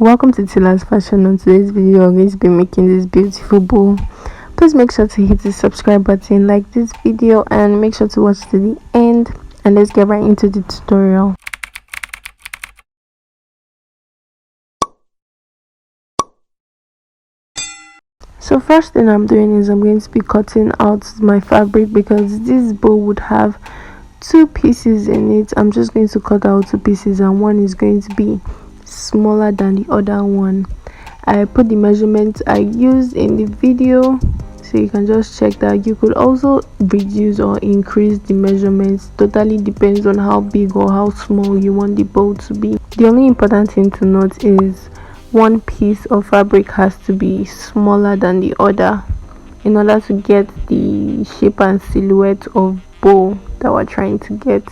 Welcome to Tila's Fashion. On today's video, I'm going to be making this beautiful bow. Please make sure to hit the subscribe button, like this video, and make sure to watch to the end. And let's get right into the tutorial. So first thing I'm doing is I'm going to be cutting out my fabric because this bow would have two pieces in it. I'm just going to cut out two pieces, and one is going to be smaller than the other one. I put the measurements I used in the video, so you can just check that. You could also reduce or increase the measurements. Totally depends on how big or how small you want the bow to be. The only important thing to note is one piece of fabric has to be smaller than the other in order to get the shape and silhouette of bow that we're trying to get.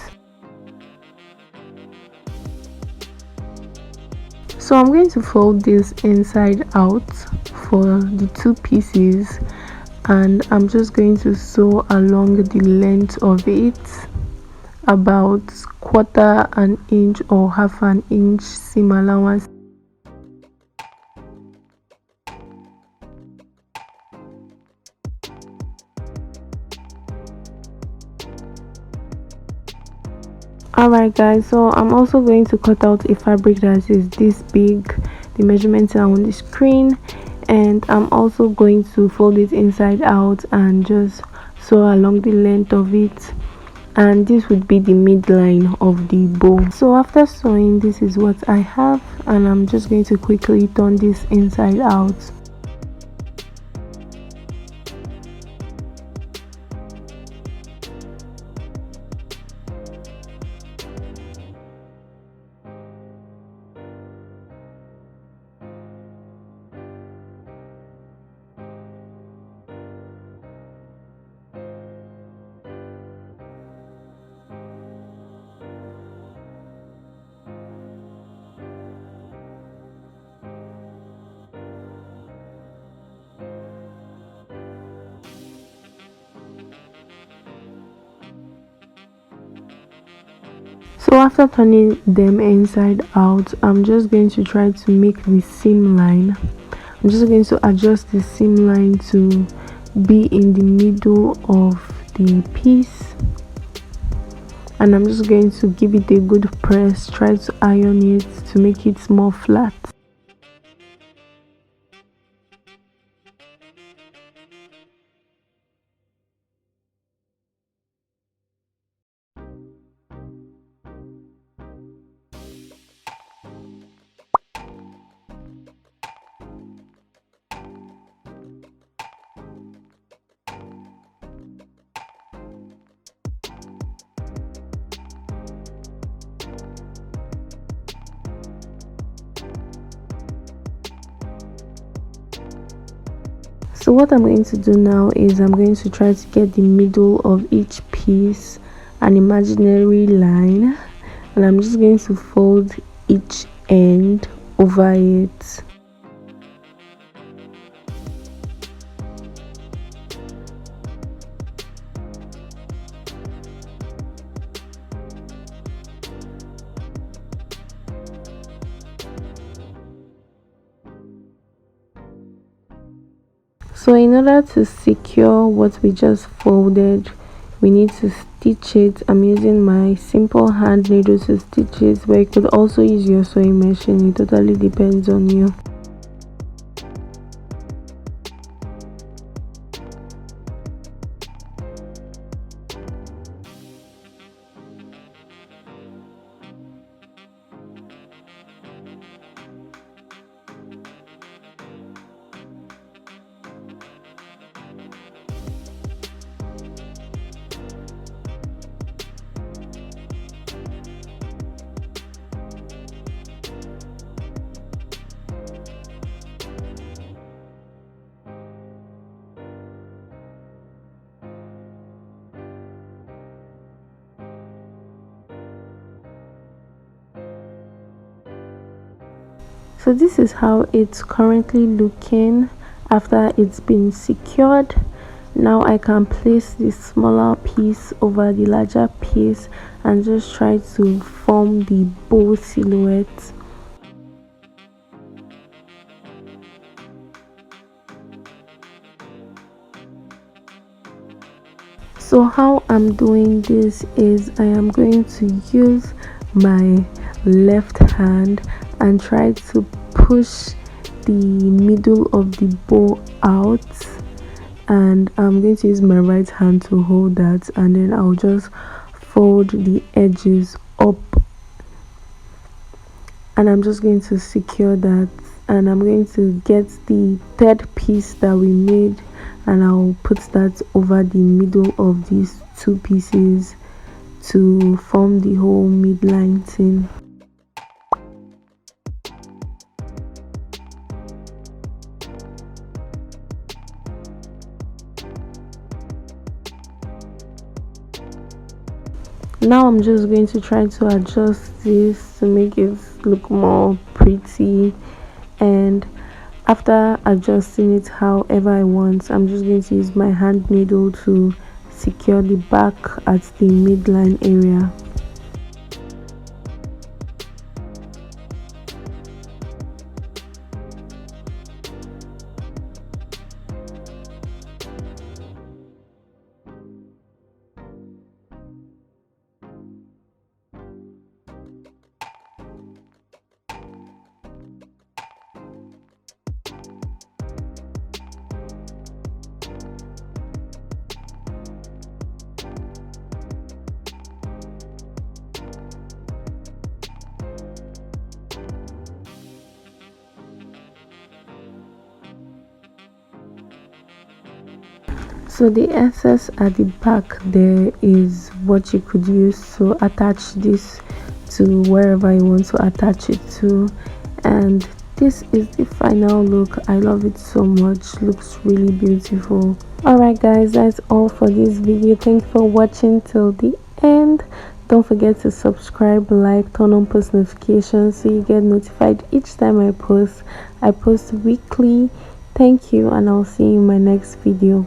So I'm going to fold this inside out for the two pieces, and I'm just going to sew along the length of it about quarter an inch or half an inch seam allowance. Alright guys, so I'm also going to cut out a fabric that is this big. The measurements are on the screen, and I'm also going to fold it inside out and just sew along the length of it, and this would be the midline of the bow. So after sewing, this is what I have, and I'm just going to quickly turn this inside out. So after turning them inside out, I'm just going to try to make the seam line. I'm just going to adjust the seam line to be in the middle of the piece, and I'm just going to give it a good press, try to iron it to make it more flat. So what I'm going to do now is I'm going to try to get the middle of each piece an imaginary line, and I'm just going to fold each end over it. So in order to secure what we just folded, we need to stitch it. I'm using my simple hand needle to stitch it, but you could also use your sewing machine. It totally depends on you. So this is how it's currently looking after it's been secured. Now I can place the smaller piece over the larger piece and just try to form the bow silhouette. So how I'm doing this is I am going to use my left hand and try to push the middle of the bow out, and I'm going to use my right hand to hold that, and then I'll just fold the edges up, and I'm just going to secure that, and I'm going to get the third piece that we made and I'll put that over the middle of these two pieces to form the whole midline thing. Now I'm just going to try to adjust this to make it look more pretty, and after adjusting it however I want, I'm just going to use my hand needle to secure the back at the midline area. So the excess at the back there is what you could use to attach this to wherever you want to attach it to, and this is the final look. I love it so much, looks really beautiful. Alright guys, that's all for this video. Thanks for watching till the end. Don't forget to subscribe, like, turn on post notifications so you get notified each time I post. I post weekly. Thank you, and I'll see you in my next video.